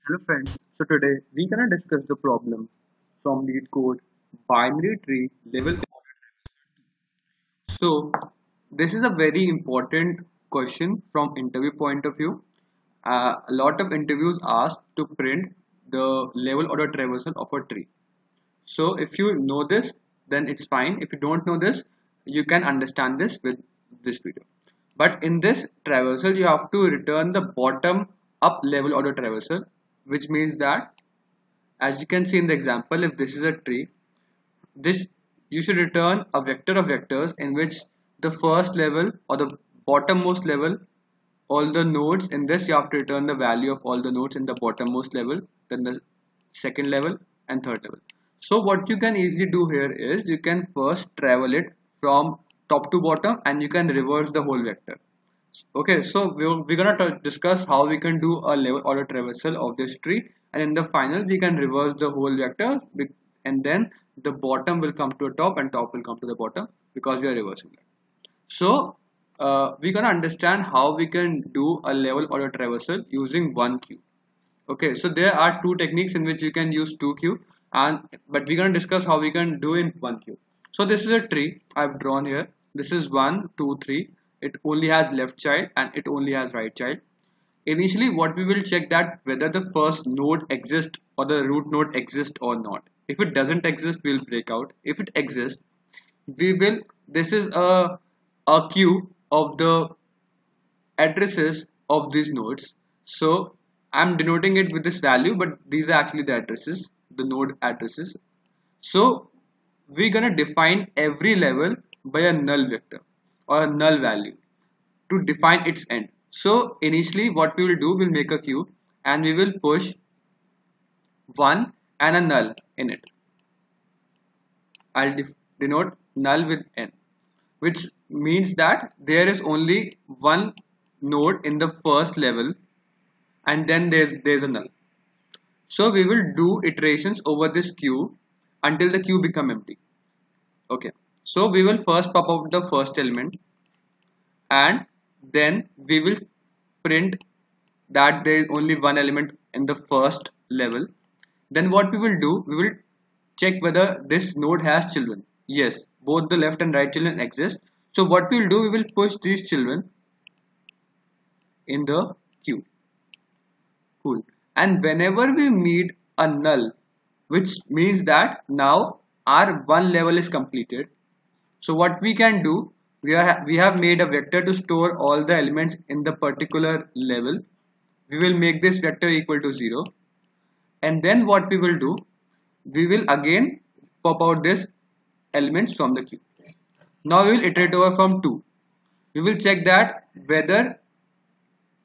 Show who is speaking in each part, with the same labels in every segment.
Speaker 1: Hello friends, so today we're gonna discuss the problem from lead code binary tree level. So this is a very important question from interview point of view. A lot of interviews ask to print the level order traversal of a tree. So if you know this, then it's fine. If you don't know this, you can understand this with this video. But in this traversal, you have to return the bottom up level order traversal, which means that as you can see in the example, if this is a tree, this you should return a vector of vectors in which the first level or the bottommost level, all the nodes in this you have to return the value of all the nodes in the bottommost level, then the second level and third level. So what you can easily do here is you can first travel it from top to bottom and you can reverse the whole vector. Okay, so we're gonna discuss how we can do a level order traversal of this tree, and in the final we can reverse the whole vector, and then the bottom will come to the top and top will come to the bottom because we are reversing it. So we're gonna understand how we can do a level order traversal using one queue. Okay, so there are two techniques in which you can use two queue, and but we're gonna discuss how we can do in one queue. So this is a tree I've drawn here. This is 1, 2, 3. It only has left child and it only has right child. Initially, what we will check that whether the first node exists or the root node exists or not. If it doesn't exist, we'll break out. If it exists, we will. This is a queue of the addresses of these nodes. So I'm denoting it with this value, but these are actually the addresses, the node addresses. So we're gonna define every level by a null vector or a null value to define its end. So initially what we will do, we'll make a queue and we will push one and a null in it. I'll denote null with n, which means that there is only one node in the first level and then there's a null. So we will do iterations over this queue until the queue become empty. Okay, so we will first pop out the first element and then we will print that there is only one element in the first level. Then what we will do, we will check whether this node has children. Yes, both the left and right children exist. So what we will do, we will push these children in the queue. Cool. And whenever we meet a null, which means that now our one level is completed. So what we can do, we have made a vector to store all the elements in the particular level. We will make this vector equal to 0. And then what we will do, we will again pop out this elements from the queue. Now we will iterate over from 2. We will check that whether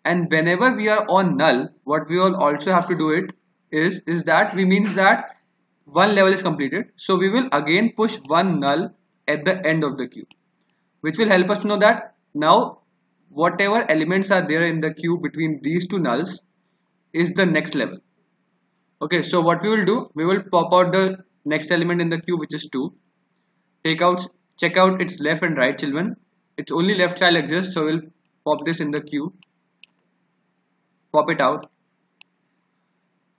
Speaker 1: and whenever we are on null, what we will also have to do it is that we means that one level is completed. So we will again push one null at the end of the queue, which will help us to know that now whatever elements are there in the queue between these two nulls is the next level. Okay, so what we will do, we will pop out the next element in the queue, which is 2. Check out its left and right children. Its only left child exists, so we'll pop this in the queue. Pop it out.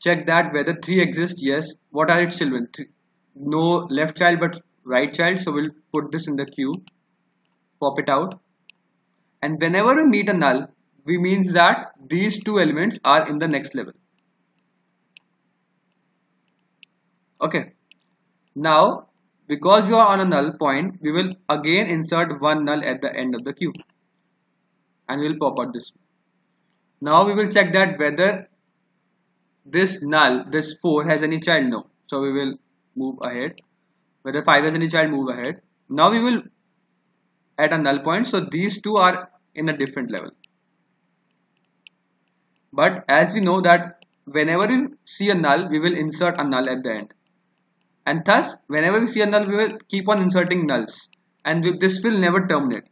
Speaker 1: Check that whether 3 exists. Yes. What are its children? No left child but right child, so we'll put this in the queue. Pop it out. And whenever we meet a null, we means that these two elements are in the next level. Okay. Now, because you are on a null point, we will again insert one null at the end of the queue. And we'll pop out this. Now we will check that whether this null, this 4 has any child. No. So we will move ahead. Whether 5 has any child, move ahead. Now we will at a null point. So these two are in a different level. But as we know that whenever we see a null, we will insert a null at the end. And thus, whenever we see a null, we will keep on inserting nulls. And this will never terminate.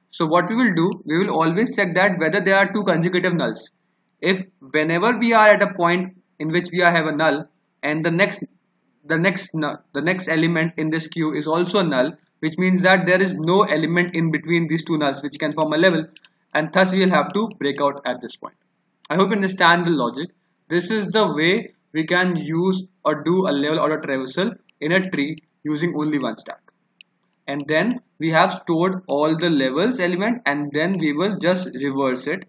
Speaker 1: So what we will do, we will always check that whether there are two consecutive nulls. If whenever we are at a point in which we have a null and the next element in this queue is also a null, which means that there is no element in between these two nulls which can form a level, and thus we will have to break out at this point. I hope you understand the logic. This is the way we can use or do a level order traversal in a tree using only one stack. And then we have stored all the levels element, and then we will just reverse it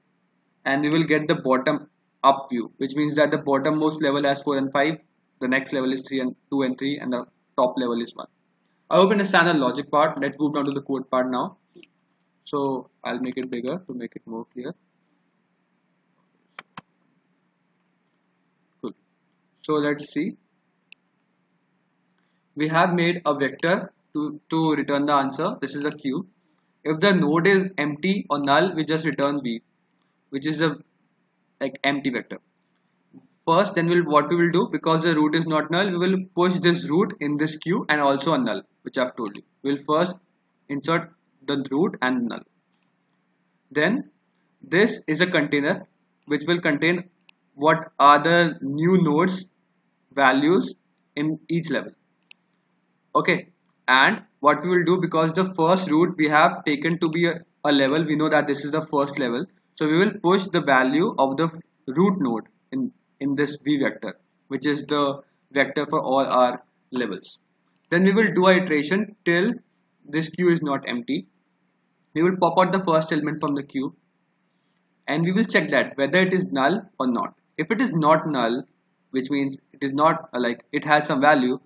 Speaker 1: and we will get the bottom up view, which means that the bottommost level has 4 and 5, the next level is 3 and 2 and 3, and the top level is 1. I hope you understand the logic part. Let's move down to the code part now. So I'll make it bigger to make it more clear. Cool. So let's see. We have made a vector to return the answer. This is a queue. If the node is empty or null, we just return v, which is the like empty vector. First, then what we will do, because the root is not null, we will push this root in this queue and also a null, which I've told you. We'll first insert the root and null. Then this is a container which will contain what are the new nodes values in each level. Okay, and what we will do, because the first root we have taken to be a level, we know that this is the first level, so we will push the value of the root node in this v vector, which is the vector for all our levels. Then we will do our iteration till this queue is not empty. We will pop out the first element from the queue and we will check that whether it is null or not. If it is not null, which means it is not like it has some value,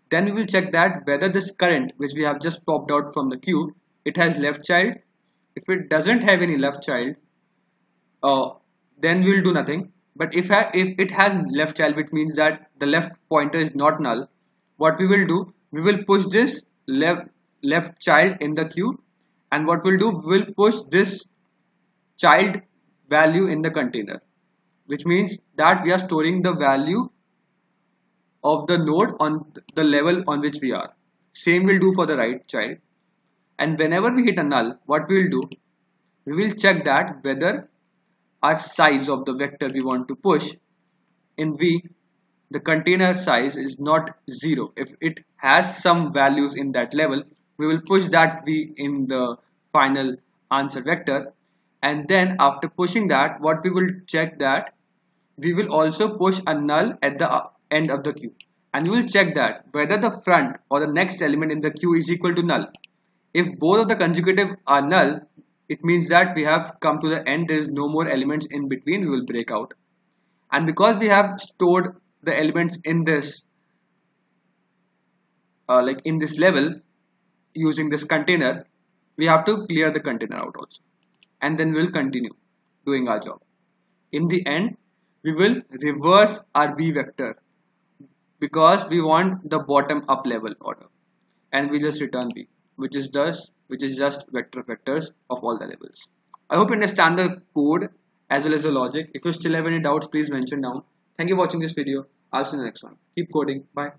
Speaker 1: then we will check that whether this current which we have just popped out from the queue, it has left child. If it doesn't have any left child, then we will do nothing. But if it has left child, which means that the left pointer is not null, what we will do, we will push this left child in the queue, and what we'll do, we will push this child value in the container, which means that we are storing the value of the node on the level on which we are. Same will do for the right child. And whenever we hit a null, what we will do, we will check that whether our size of the vector we want to push in V, the container size is not 0. If it has some values in that level, we will push that V in the final answer vector. And then after pushing that, what we will check that we will also push a null at the end of the queue, and we will check that whether the front or the next element in the queue is equal to null. If both of the consecutive are null, it means that we have come to the end. There is no more elements in between. We will break out. And because we have stored the elements in this like in this level using this container, we have to clear the container out also, and then we'll continue doing our job. In the end, we will reverse our v vector because we want the bottom up level order, and we just return v, which is just vectors of all the levels. I hope you understand the code as well as the logic. If you still have any doubts, please mention down. Thank you for watching this video. I'll see you in the next one. Keep coding. Bye.